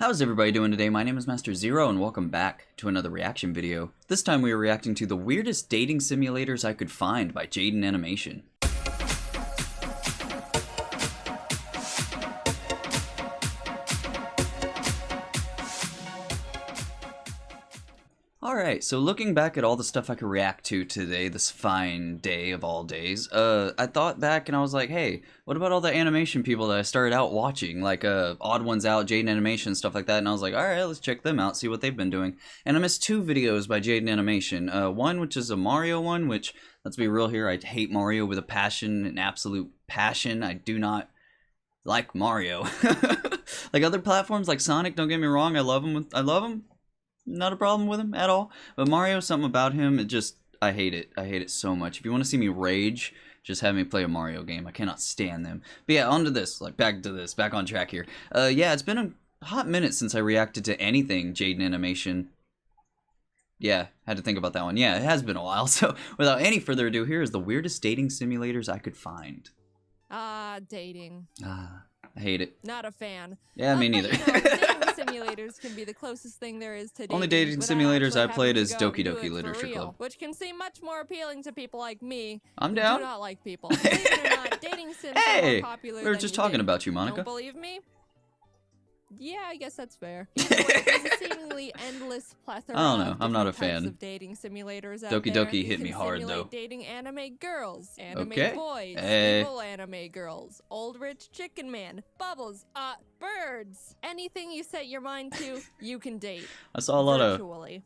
How's everybody doing today? My name is Master Zero and welcome back to another reaction video. This time we are reacting to the weirdest dating simulators I could find by Jaiden Animation. Alright, so looking back at all the stuff I could react to today, this fine day of all days, I thought back and I was like, hey, what about all the animation people that I started out watching, like Odd Ones Out, Jaiden Animation, stuff like that, and I was like, alright, let's check them out, see what they've been doing. And I missed two videos by Jaiden Animation, one which is a Mario one, which, let's be real here, I hate Mario with a passion, an absolute passion. I do not like Mario. Like other platforms like Sonic, don't get me wrong, I love him. Not a problem with him at all. But Mario, something about him, I hate it. I hate it so much. If you want to see me rage, just have me play a Mario game. I cannot stand them. But yeah, on to this. Back on track here. Yeah, it's been a hot minute since I reacted to anything Jaiden Animation. Yeah, had to think about that one. Yeah, it has been a while. So without any further ado, here is the weirdest dating simulators I could find. Dating. I hate it. Not a fan. Yeah, me neither. Dating simulators can be the closest thing there is to dating. Only dating simulators I've played is Doki Doki Literature Club, which can seem much more appealing to people like me. I'm down. Do not like people. Believe it or not, dating sims are more popular we were just talking about you, Monica. Don't believe me? Yeah, I guess that's fair. Anyway, there's a seemingly endless plethora. I don't know. I'm not a fan fan. Of dating simulators out Doki there. Doki hit me hard though. Dating anime girls, anime boys, evil anime girls, old rich chicken man, bubbles, birds. Anything you set your mind to, you can date. I saw a lot of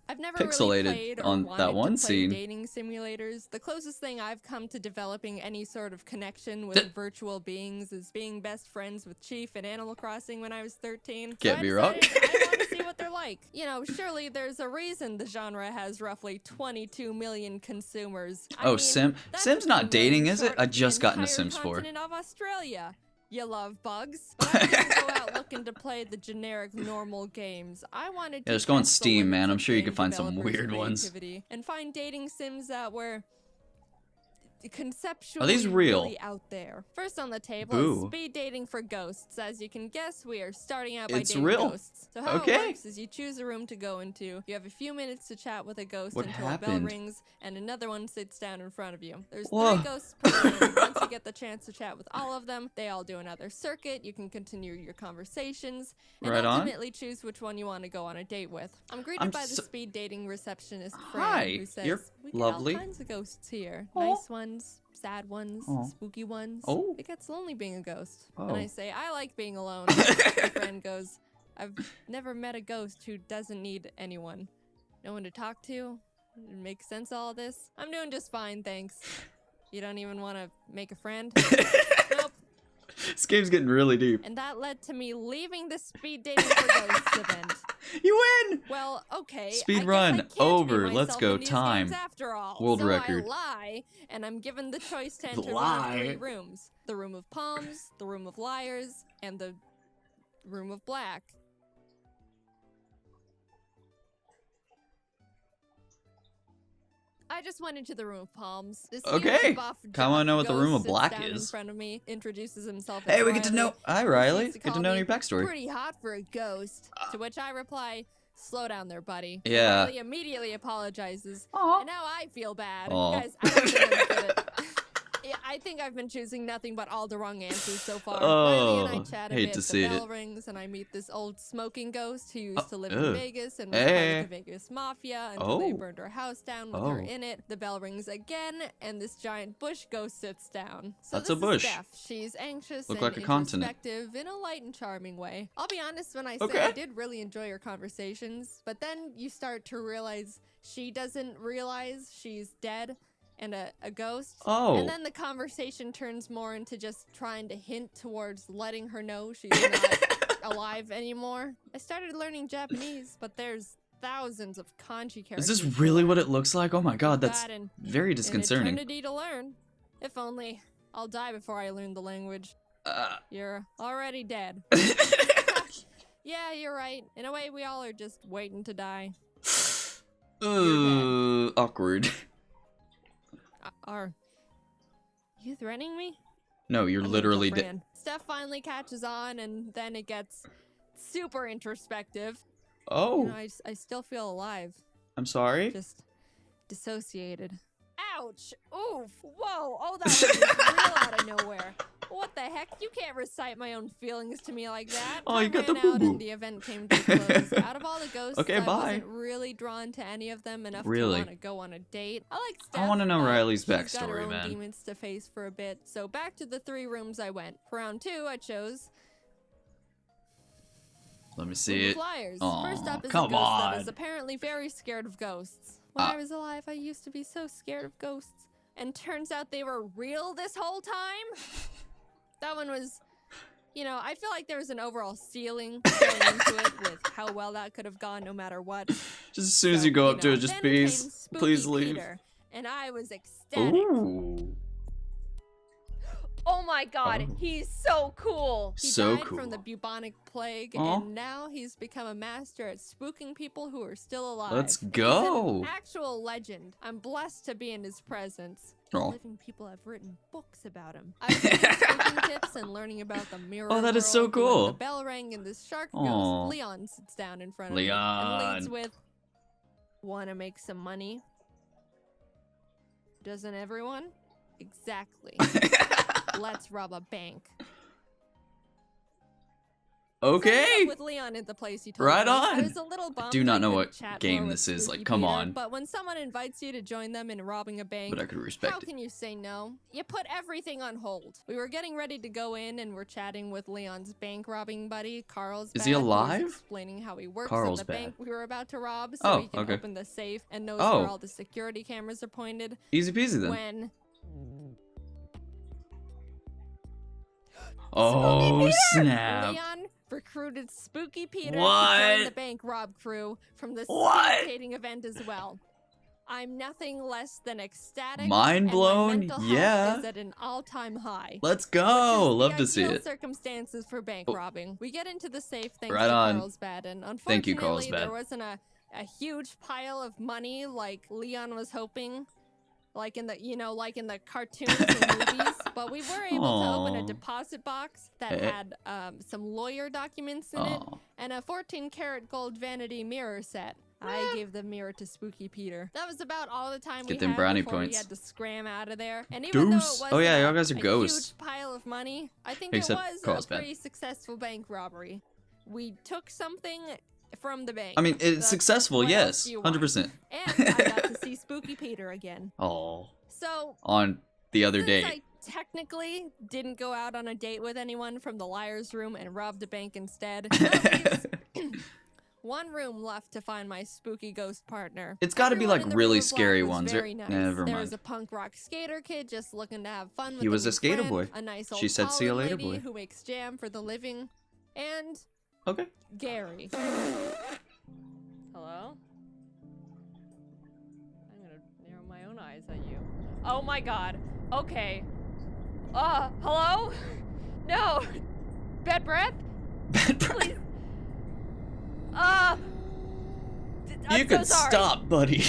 I've never pixelated really played on that one scene. Dating simulators. The closest thing I've come to developing any sort of connection with virtual beings is being best friends with Chief in Animal Crossing when I was 13. Get me wrong. I want to see what they're like. You know, surely there's a reason the genre has roughly 22 million consumers. I mean, Sim's not dating, is it? I just got into Sims 4. Of Australia. You love bugs? But I didn't go out looking to play the generic normal games. I wanted to just go on Steam, man. I'm sure you can find some weird ones. And find dating sims that were conceptually Are these real? Really out there. First on the table is speed dating for ghosts. As you can guess, we are starting out by dating ghosts. So how it works is you choose a room to go into. You have a few minutes to chat with a ghost until a bell rings, and another one sits down in front of you. There's 3 ghosts per room. Once you get the chance to chat with all of them, they all do another circuit. You can continue your conversations and ultimately choose which one you want to go on a date with. I'm greeted by the speed dating receptionist friend who says, "We get all kinds of ghosts here. Nice ones, sad ones, spooky ones. It gets lonely being a ghost." And I say, "I like being alone." My friend goes, "I've never met a ghost who doesn't need anyone. No one to talk to. It makes sense, all this. I'm doing just fine, thanks. You don't even want to make a friend?" Nope. This game's getting really deep. And that led to me leaving the speed dating for ghosts event. You win! Well, okay. Speed run over. Let's go. Time. After all. World record. I lie, and I'm given the choice to enter one of 3 rooms: the room of palms, the room of liars, and the room of black. I just went into the room of palms. This Come on, know what the room of black is. In front of me, introduces himself. Hey, we get to know. Hi, Riley. Get to know your backstory. Pretty hot for a ghost. To which I reply, "Slow down there, buddy." Yeah. Riley immediately apologizes. And now I feel bad. Guys, I don't even get it. I think I've been choosing nothing but all the wrong answers so far. Riley and I chat a bit. The bell rings, and I meet this old smoking ghost who used to live in Vegas and was part of the Vegas Mafia until they burned her house down with her in it. The bell rings again, and this giant bush ghost sits down. So that's a bush. Is Steph. She's anxious and like a introspective in a light and charming way. I'll be honest when I say I did really enjoy your conversations, but then you start to realize she doesn't realize she's dead and a ghost. And then the conversation turns more into just trying to hint towards letting her know she's not alive anymore. I started learning Japanese, but there's thousands of kanji characters. Is this really what it looks like? Oh my god, that's very disconcerting. An eternity to learn. If only. I'll die before I learn the language. You're already dead. Yeah, you're right. In a way, we all are just waiting to die. Awkward. Are you threatening me? No, you're literally dead. Steph finally catches on, and then it gets super introspective. Oh. You know, I still feel alive. I'm sorry? Just dissociated. Ouch! Oof! Whoa! Oh, that was real out of nowhere. What the heck? You can't recite my own feelings to me like that. Oh, you got the boo-boo. boo-boo. And the event came to a close. Out of all the ghosts, okay, I bye. wasn't really drawn to any of them enough to want to go on a date. I like Steph, I want to know Riley's she's got her backstory, own man. demons to face for a bit. So back to the 3 rooms I went. For round 2, I chose... Let me see it. Flyers. Aww, First up is a come ghost on. that is apparently very scared of ghosts. When I was alive, I used to be so scared of ghosts. And turns out they were real this whole time? That one was, you know, I feel like there was an overall ceiling going into it with how well that could have gone no matter what. Just as soon as you go up to it, just please leave. Peter, and I was ecstatic. Ooh. Oh my god, he's so cool! He died cool. from the bubonic plague, and now he's become a master at spooking people who are still alive. Let's go! He's an actual legend. I'm blessed to be in his presence. Living people have written books about him. I've been taking tips and learning about the mirror that is world, so cool. The bell rang and this shark ghost, Leon, sits down in front of me and leads with, "Wanna make some money? Doesn't everyone? Exactly. Let's rob a bank." Okay. With Leon at the place he told right me. on. I was a little bummed. I do not know what chat game this is. Like, come Peter, on. But when someone invites you to join them in robbing a bank, But I could respect how it. can you say no? You put everything on hold. We were getting ready to go in and we're chatting with Leon's bank robbing buddy, Carlsbad. Is he alive? He was explaining how he works Carlsbad. at the bank we were about to rob, so he can open the safe and knows where all the security cameras are pointed. Easy peasy then. When oh snap! Leon recruited Spooky Peter to What? join the bank rob crew from the syndicating event as well. I'm nothing less than ecstatic. Mind blown? And my mental Yeah. health is at an all-time high. Let's go! Which is Love to see ideal it. Circumstances for bank robbing. We get into the safe thanks Right to on. Carlsbad, and unfortunately, Thank you, Carlsbad. there wasn't a huge pile of money like Leon was hoping. Like in the, like in the cartoons and movies, but we were able to open a deposit box that had some lawyer documents in it and a 14-karat gold vanity mirror set. I gave the mirror to Spooky Peter. That was about all the time we had brownie before points. we had to scram out of there. And even though it was y'all guys are ghosts. huge pile of money, I think Except it was Carlsbad. a pretty successful bank robbery. We took something from the bank. I mean, it's successful, what else yes, do you want? 100%. And I got to see Spooky Peter again. Oh. So On the other since day. I technically didn't go out on a date with anyone from the liar's room and robbed a bank instead. That leaves one room left to find my spooky ghost partner. It's got to be like Everyone in the really room of scary black was ones. very nice. Never There was mind. a punk rock skater kid just looking to have fun with He was a new skater friend, boy. A nice old She said, "See you Holland later, lady boy." who makes jam for the living, and Okay. Gary. Hello? I'm gonna narrow my own eyes at you. Oh my god. Okay. Hello? No. Bad breath? Bad breath. Please. You could stop, buddy.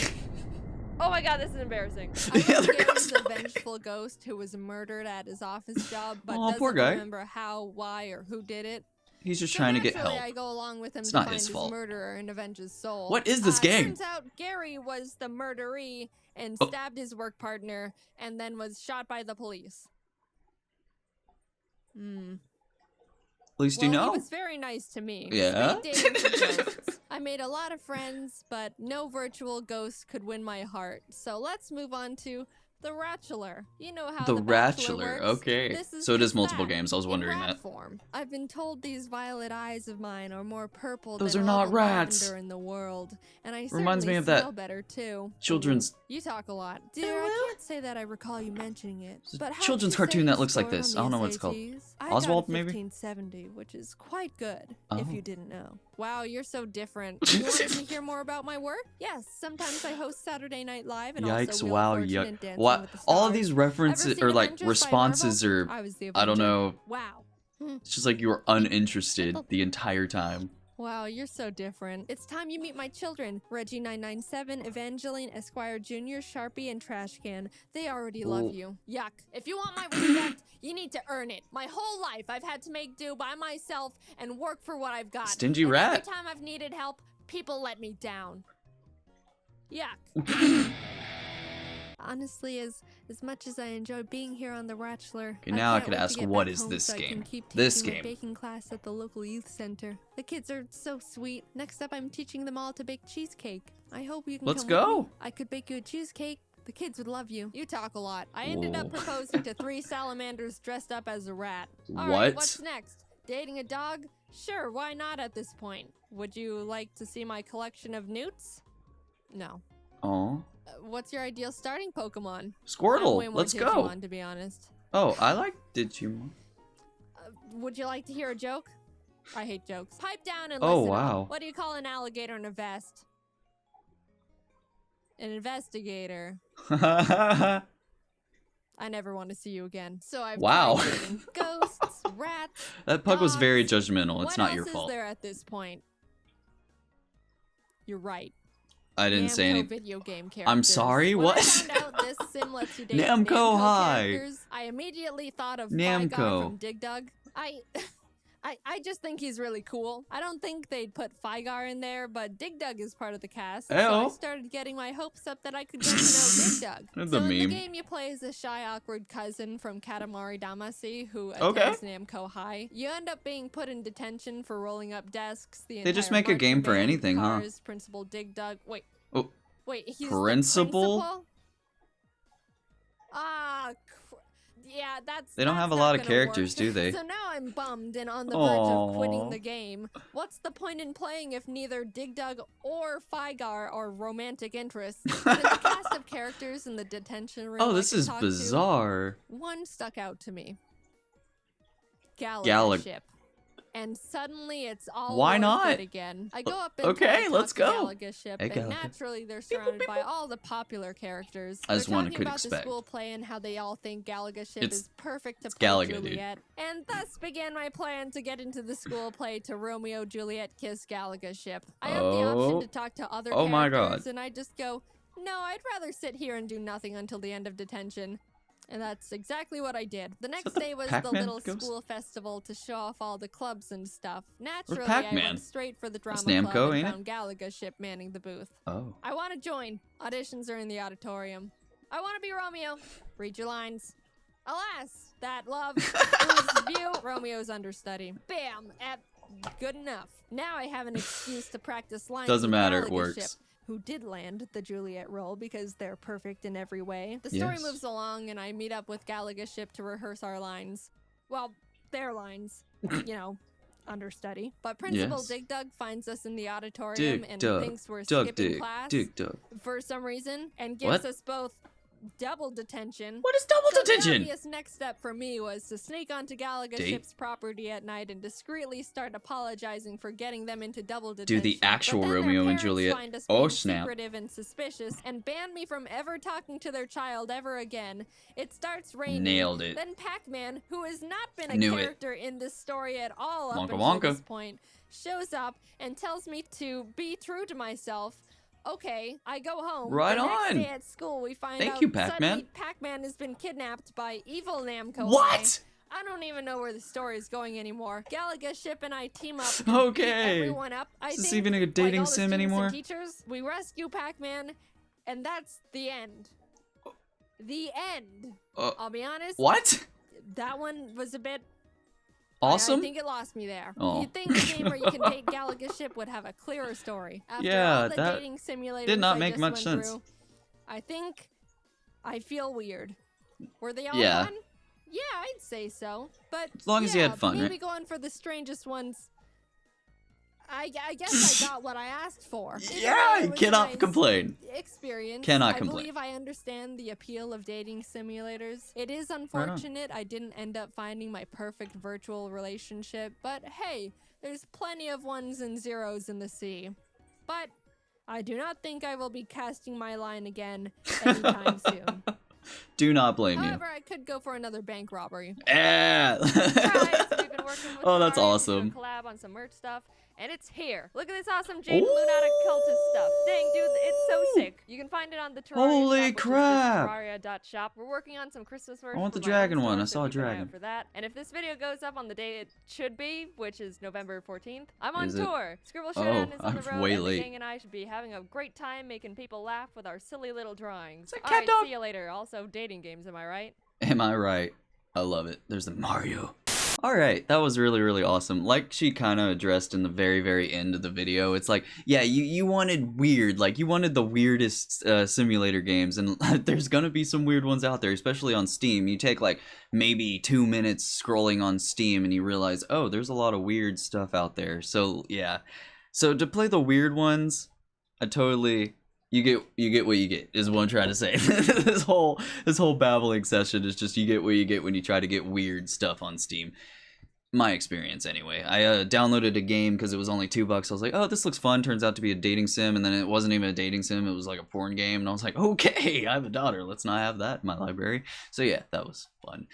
Oh my god, this is embarrassing. The other ghost. A vengeful ghost who was murdered at his office job, but doesn't poor guy. remember how, why, or who did it. He's just trying to get naturally, help. I go along with him It's to not find his his fault. murderer and avenge his soul. What is this game? Turns out Gary was the murderee and stabbed his work partner and then was shot by the police. At least you know. He was very nice to me. Yeah? Speed dating for ghosts. I made a lot of friends, but no virtual ghost could win my heart. So let's move on to The Ratchular. You know how The Bachelor Ratchular, works. okay. This is So it is just multiple that, games, I was in wondering rat that. Form. I've been told these violet eyes of mine are more purple Those than are all not the rats. lavender in the world. And I Reminds me certainly of that smell better too. Children's You talk a lot. Dear, I can't say that I recall you mentioning it. It's a But how'd children's you say cartoon you that looks like scored this. on I don't the know what it's called. SATs? I Oswald, got a maybe? 1570, which is quite good, if Oh. you didn't know. Wow, you're so different. You wanted to hear more about my work? Yes, sometimes I host Saturday Night Live and Yikes, also Wheel wow, of Fortune yuck. and Dancing What? with the All of Stars. these Ever references seen or like Avengers by responses Marvel? are, I was the I don't Avenger. know. Wow. It's just like you were uninterested the entire time. Wow, you're so different. It's time you meet my children. Reggie997, Evangeline, Esquire Jr., Sharpie, and Trashcan. They already love you. Yuck. If you want my respect, you need to earn it. My whole life, I've had to make do by myself and work for what I've got. Stingy and rat. Every time I've needed help, people let me down. Yuck. Honestly, as much as I enjoy being here on The Ratchler, okay, now I could ask, what is this game? This game. Baking class at the local youth center. The kids are so sweet. Next up, I'm teaching them all to bake cheesecake. I hope you can Let's come go. with me. I could bake you a cheesecake. The kids would love you. You talk a lot. I ended up proposing to 3 salamanders dressed up as a rat. All right, what's next? Dating a dog? Sure, why not at this point? Would you like to see my collection of newts? No. Oh. What's your ideal starting Pokemon? Squirtle. Let's go. To be honest. Oh, I like Digimon. Would you like to hear a joke? I hate jokes. Pipe down and oh, listen wow. up. What do you call an alligator in a vest? An investigator. I never want to see you again. So I've tried dating ghosts, rats. That pug was very judgmental. It's not your fault. What else is there at this point? You're right. I didn't say anything. Video game characters. I'm sorry, what? When I found out this sim lets you date Namco High. characters, I immediately thought of Namco Flygar from Dig Dug. I just think he's really cool. I don't think they'd put Flygar in there, but Dig Dug is part of the cast. So I started getting my hopes up that I could get to know Dig Dug. In the game, you play as a shy, awkward cousin from Katamari Damacy who attends Namco High. You end up being put in detention for rolling up desks. They just make a game for anything, huh? Principal Dig Dug. Wait. Oh. Wait, he's Principal? The principal? Ah, yeah, They don't have a lot of characters, do they? So now I'm bummed and on the verge of quitting the game. What's the point in playing if neither Dig Dug or Flygar are romantic interests? There's a cast of characters in the detention room. Oh, this is bizarre. One stuck out to me. Galaga Ship. And suddenly it's all worth it again. I go up and let's go. Galaga Ship, and naturally they're surrounded by all the popular characters. As one could about expect. The school play and how they all think Galaga Ship is perfect to play Galaga, Juliet. Dude. And thus began my plan to get into the school play to Romeo Juliet Kiss Galaga Ship. I have the option to talk to other characters, my God. And I just go, no, I'd rather sit here and do nothing until the end of detention. And that's exactly what I did. The next day was the little school festival to show off all the clubs and stuff. Naturally, I went straight for the drama club and found Galaga Ship manning the booth. Oh. I want to join. Auditions are in the auditorium. I want to be Romeo. Read your lines. Alas, that love whose view Romeo's understudy. Bam! Good enough. Now I have an excuse to practice lines. Doesn't matter, it works. Ship, who did land the Juliet role because they're perfect in every way. The story moves along and I meet up with Galaga Ship to rehearse our lines. Well, their lines. You know, understudy. But Principal Dig Dug finds us in the auditorium and thinks we're skipping class for some reason and gives us both double detention. What is double detention? The obvious next step for me was to sneak onto Galaga Ship's property at night and discreetly start apologizing for getting them into double detention. Do the actual Romeo and Juliet. Oh snap! Secretive and suspicious, and ban me from ever talking to their child ever again. It starts raining. Nailed it. Then Pac-Man, who has not been a character in this story at all up until this point, shows up and tells me to be true to myself. Okay, I go home. Right the on. Next day at school, we find out suddenly Pac-Man has been kidnapped by evil Namco. What? I don't even know where the story is going anymore. Galaga Ship and I team up. Okay. Everyone up. Is this even a dating sim anymore? Teachers, we rescue Pac-Man, and that's the end. The end. I'll be honest. What? That one was a bit. Awesome? I think it lost me there. You'd think a game where you can date Galaga Ship would have a clearer story. After all the dating simulators did not make much sense. I think I feel weird. Were they all fun? Yeah, I'd say so. But as long as you had fun, maybe going for the strangest ones. I guess I got what I asked for. Yeah, you cannot complain. Experience. Cannot complain. I believe I understand the appeal of dating simulators. It is unfortunate I didn't end up finding my perfect virtual relationship, but hey, there's plenty of ones and zeros in the sea. But I do not think I will be casting my line again anytime soon. Do not blame you. However, I could go for another bank robbery. Yeah. Right, so we've been working with that's awesome. collab on some merch stuff. and it's here. Look at this awesome Jaiden Lunatic cultist stuff. Dang, dude, it's so sick. You can find it on the Terraria Holy shop, crap! Terraria.shop. We're working on some Christmas merch. I want the dragon one. I saw a dragon. For that. And if this video goes up on the day it should be, which is November 14th, I'm on tour. Scribble Showdown is on the road, and the gang and I should be having a great time making people laugh with our silly little drawings. Alright, see you later. Also, dating games, am I right? Am I right? I love it. There's the Mario. Alright, that was really, really awesome. Like she kind of addressed in the very, very end of the video, it's like, yeah, you wanted weird, like you wanted the weirdest simulator games, and there's gonna be some weird ones out there, especially on Steam. You take like maybe 2 minutes scrolling on Steam and you realize, oh, there's a lot of weird stuff out there. So yeah, so to play the weird ones, you get what you get is what I'm trying to say. this whole babbling session is just you get what you get when you try to get weird stuff on Steam. My experience anyway. I downloaded a game because it was only $2. I was like, oh, this looks fun. Turns out to be a dating sim, and then it wasn't even a dating sim. It was like a porn game, and I was like, okay, I have a daughter. Let's not have that in my library. So yeah, that was fun.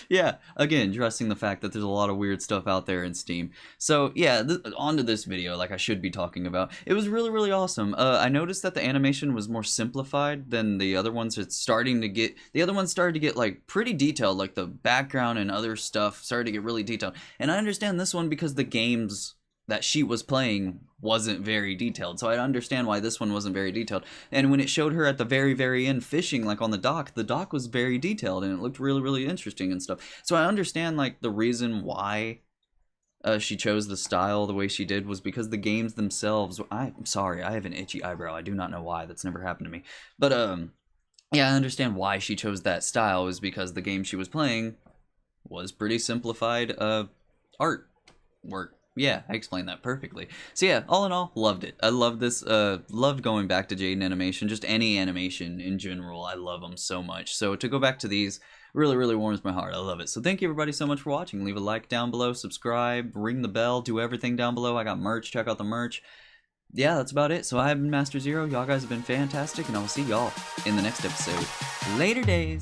Yeah, again, addressing the fact that there's a lot of weird stuff out there in Steam. So yeah, on to this video, like I should be talking about. It was really, really awesome. I noticed that the animation was more simplified than the other ones. The other ones started to get like pretty detailed, like the background and other stuff started to get really detailed. And I understand this one because the games that she was playing wasn't very detailed, so I understand why this one wasn't very detailed. And when it showed her at the very, very end fishing, like on the dock was very detailed, and it looked really, really interesting and stuff. So I understand like the reason why she chose the style the way she did was because the games themselves. I'm sorry, I have an itchy eyebrow. I do not know why. That's never happened to me. But yeah, I understand why she chose that style is because the game she was playing was pretty simplified art work. Yeah, I explained that perfectly. So yeah, all in all, loved it. I love this. Loved going back to Jaiden Animation. Just any animation in general, I love them so much. So to go back to these really, really warms my heart. I love it. So thank you everybody so much for watching. Leave a like down below, subscribe, ring the bell, do everything down below. I got merch. Check out the merch. Yeah, that's about it. So I've been Master Zero. Y'all guys have been fantastic, and I will see y'all in the next episode. Later days.